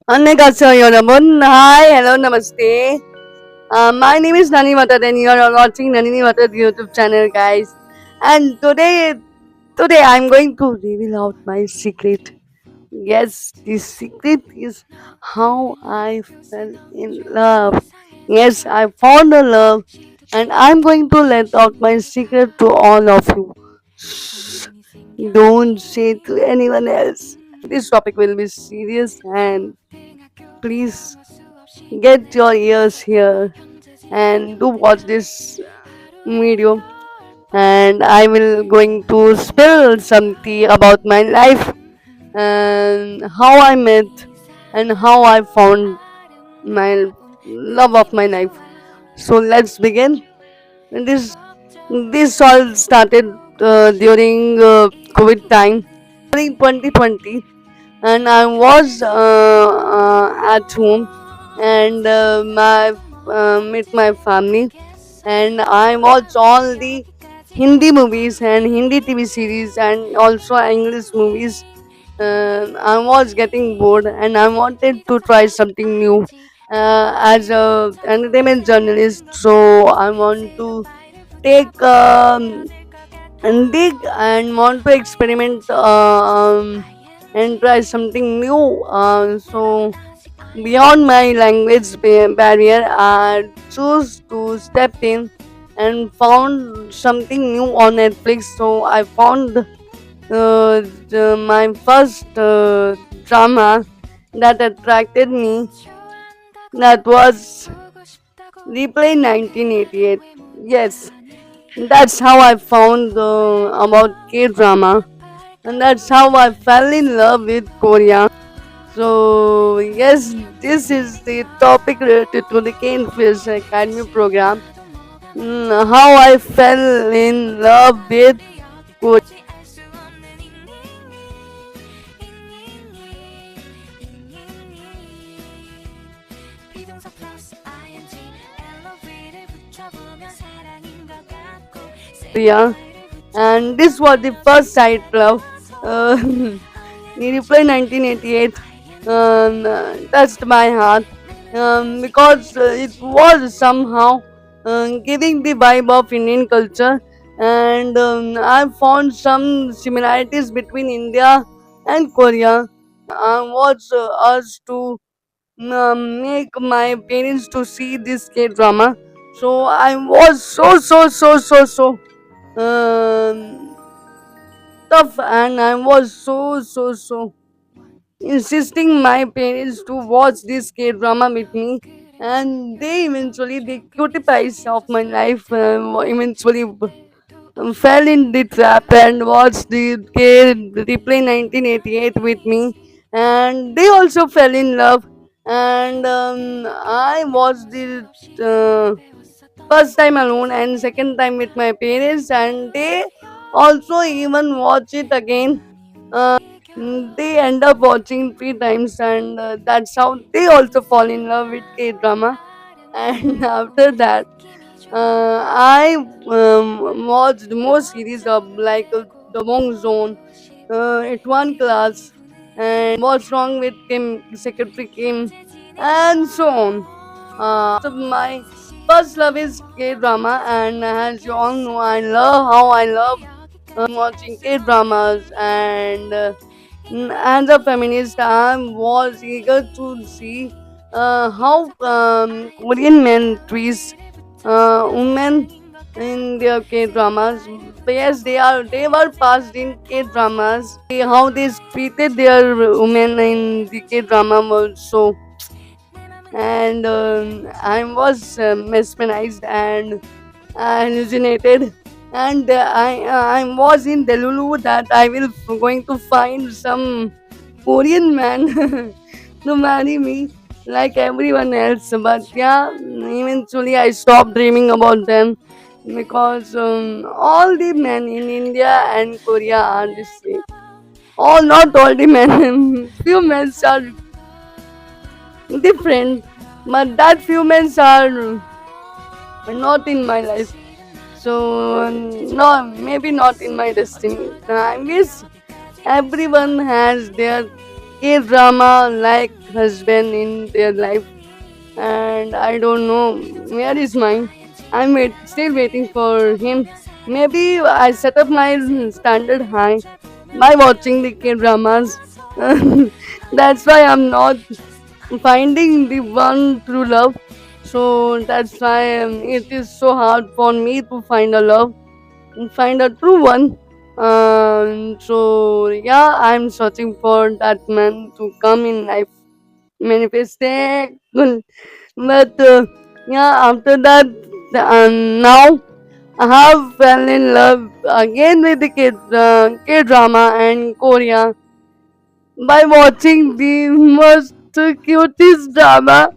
Annyeonghaseyo, Yorobun. Hi, hello, namaste. My name is Nani Matad and you are watching Nani Matad YouTube channel, guys. And today I'm going to reveal out my secret. Yes, the secret is how I fell in love. Yes, I found a love, and I'm going to let out my secret to all of you. Shh, don't say to anyone else. This topic will be serious, and please get your ears here and do watch this video. And I will going to spill some tea about my life and how I met and how I found my love of my life. So let's begin. And this all started during COVID time, during 2020, and I was at home and met my family, and I watched all the Hindi movies and Hindi TV series and also English movies. I was getting bored and I wanted to try something new as a entertainment journalist. So I want to take and dig and want to experiment and try something new. So beyond my language barrier, I choose to step in and found something new on Netflix. So I found my first drama that attracted me. That was Replay 1988. Yes, that's how I found about K drama, and that's how I fell in love with Korea. So yes, this is the topic related to the Canefish Academy program. How I fell in love with Korea. And this was the first sight love. The Reply 1988 touched my heart because it was somehow giving the vibe of Indian culture, and I found some similarities between India and Korea. I was asked to make my parents to see this K drama, so I was so um, tough, and I was so insisting my parents to watch this K drama with me, and they eventually, the cutie pies of my life, eventually fell in the trap and watched the K Replay 1988 with me, and they also fell in love, and I watched the first time alone and second time with my parents, and they also even watch it again. They end up watching three times, and that's how they also fall in love with K drama. And after that, I watched more series of like The Wong Zone, It One Class, and What's Wrong with Kim, Secretary Kim, and so on. So my first love is K drama, and as you all know, I love how I love watching K dramas, and as a feminist, I was eager to see how Korean men treat women in their K dramas. Yes, they were passed in K dramas. How they treated their women in the K drama was so, and I was mesmerized and hallucinated. And I was in Delulu that I will going to find some Korean man to marry me like everyone else. But yeah, eventually I stopped dreaming about them because all the men in India and Korea are the same. All, not all the men. Few men are different, but that few men are not in my life. So no, maybe not in my destiny. I wish everyone has their K drama like husband in their life, and I don't know where is mine. Still waiting for him. Maybe I set up my standard high by watching the K dramas. That's why I'm not finding the one true love. So that's why it is so hard for me to find a love, find a true one. So yeah, I'm searching for that man to come in life, manifesting. But yeah, after that, now I have fell in love again with the K drama and Korea by watching the most cutest drama.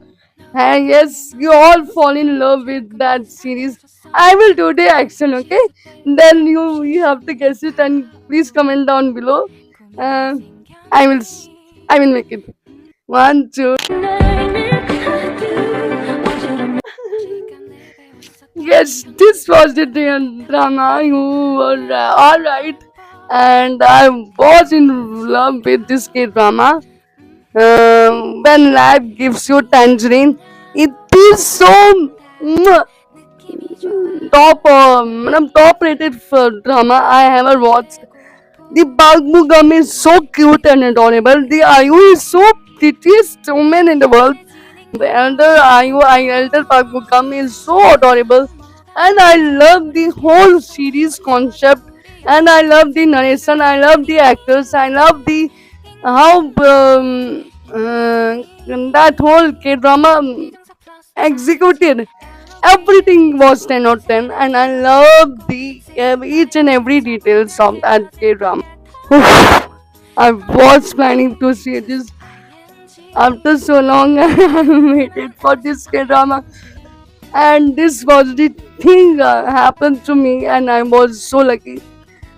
And yes, you all fall in love with that series. I will do the action, okay? Then you have to guess it and please comment down below. Uh, I will s- I will make it. One, two. Yes, this was the drama. You were all right, and I was in love with this K drama. When life gives you tangerine, it is so mwah, top rated for drama I ever watched. The Bagmugam is so cute and adorable. The Ayu is so prettiest woman in the world. The elder Bagmugam is so adorable. And I love the whole series concept. And I love the narration. I love the actors. I love the how that whole K drama executed. Everything was 10 out of 10, and I love the each and every details of that K drama. I was planning to see this after so long. I waited for this K drama, and this was the thing happened to me, and I was so lucky.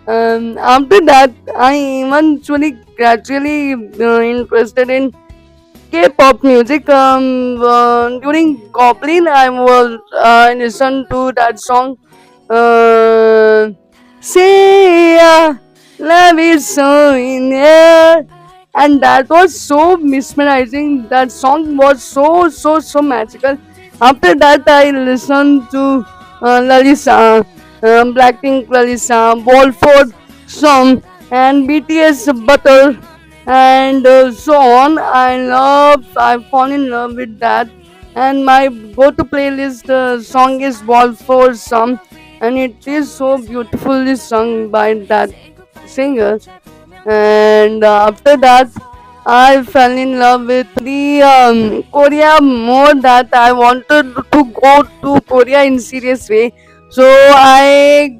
After that, I eventually gradually interested in K-pop music. During Goblin, I was listened to that song. Uh, Say love is so in there, and that was so mesmerizing. That song was so magical. After that, I listened to Lalisa, Blackpink Lalisa, Wolford song, and BTS Butter, and so on. I fall in love with that, and my go-to playlist song is Wolford song, and it is so beautifully sung by that singer. And after that, I fell in love with the Korea more, that I wanted to go to Korea in serious way. So I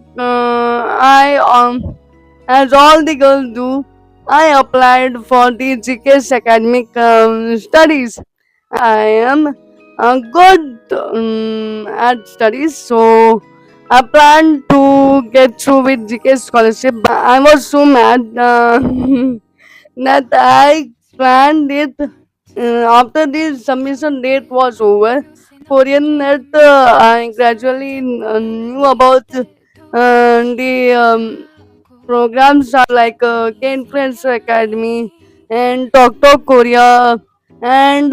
as all the girls do, I applied for the GKS academic studies. I am good at studies, so I plan to get through with GK scholarship. But I was so mad that I planned it after the submission date was over. Korean net, I gradually knew about the programs are like K Influence Academy and Talk Talk Korea and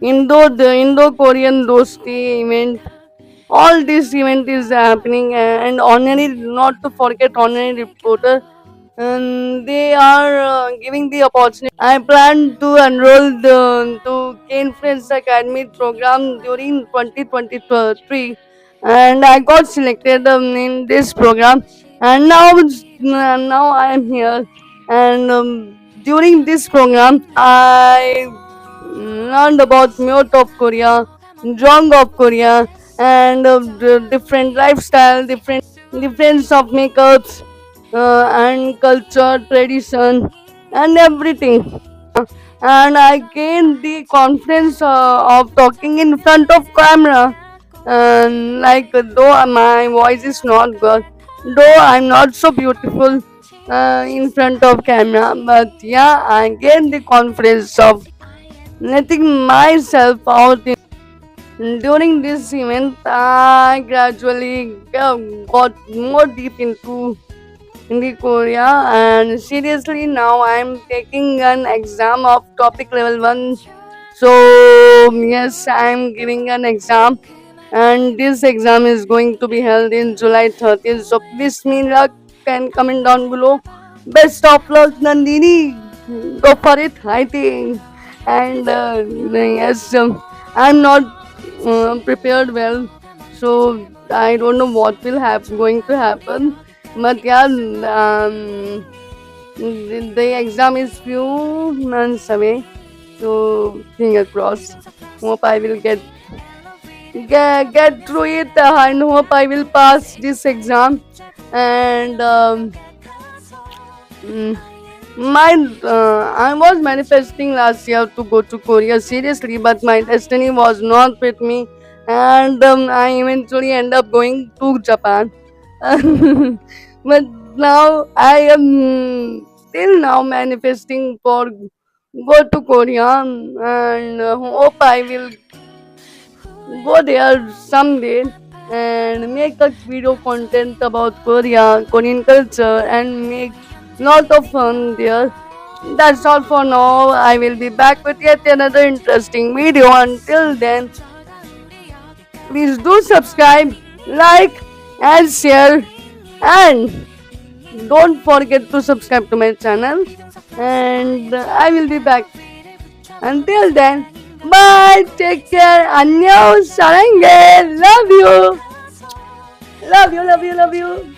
Indo Korean Dosti event. All this event is happening, and honorary, not to forget honorary reporter, and they are giving the opportunity. I plan to enroll to K Influence Academy program during 2023, and I got selected in this program, and now I am here, and during this program I learned about Myoto of Korea, Jong of Korea, and different lifestyle, difference of makeups, and culture, tradition, and everything. And I gained the confidence of talking in front of camera. And like though my voice is not good, though I'm not so beautiful in front of camera, but yeah, I gained the confidence of letting myself out. During this event, I gradually got more deep into in the Korea. And seriously, now I'm taking an exam of topic level 1. So yes, I'm giving an exam, and this exam is going to be held in July 30th. So wish me luck and comment down below. Best of luck, Nandini. Go for it, I think. And yes, I'm not prepared well, so I don't know what will going to happen. But yeah, the exam is few months away, so finger crossed. Hope I will get through it, and hope I will pass this exam. And mm, my I was manifesting last year to go to Korea seriously, but my destiny was not with me, and I eventually end up going to Japan. But now I am till now manifesting for go to Korea, and hope I will go there someday and make a video content about Korea, Korean culture, and make lot of fun there. That's all for now. I will be back with yet another interesting video. Until then, please do subscribe, like, and share, and don't forget to subscribe to my channel. And I will be back. Until then, bye. Take care. Annyeong. Saranghe. Love you. Love you. Love you. Love you.